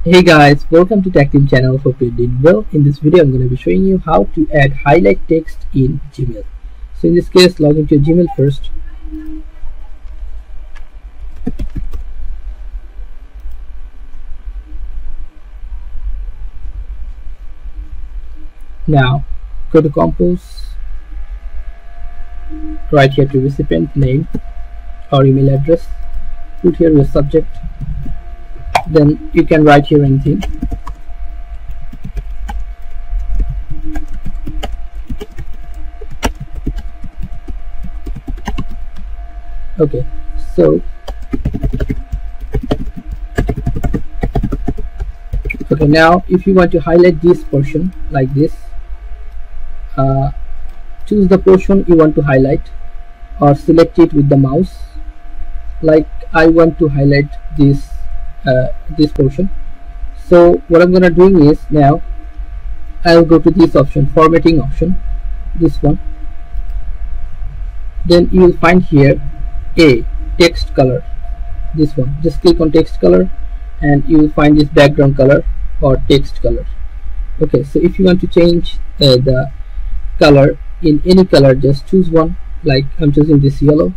Hey guys, welcome to Tech Team channel. Hope you're doing well. In this video, I'm going to be showing you how to add highlight text in Gmail. So in this case, log into your Gmail first. Now go to Compose, write here to recipient name or email address, put here your subject, then you can write here anything. Okay, so now if you want to highlight this portion like this, choose the portion you want to highlight or select it with the mouse. Like I want to highlight this portion. So what I'm gonna do is, now I'll go to this option, formatting option, this one. Then you will find here a text color, this one. Just click on text color and you will find this background color or text color. Okay, so if you want to change the color in any color, just choose one. Like I'm choosing this yellow,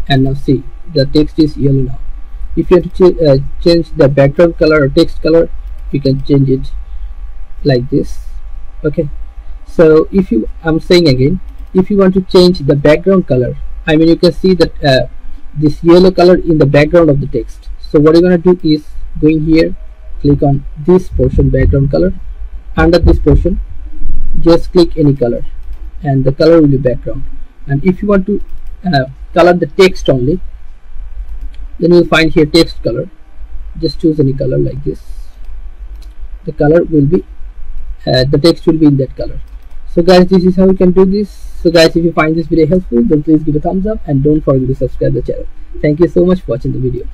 and now see the text is yellow now. If you want to change the background color or text color, you can change it like this. Okay, so I'm saying again, if you want to change the background color, I mean you can see that this yellow color in the background of the text. So what you're going to do is go in here, click on this portion, background color. Under this portion, just click any color and the color will be background. And if you want to color the text only, then you'll find here text color. Just choose any color like this. The color will be the text will be in that color. So guys, this is how you can do this. So guys, if you find this video helpful, then please give a thumbs up and don't forget to subscribe the channel. Thank you so much for watching the video.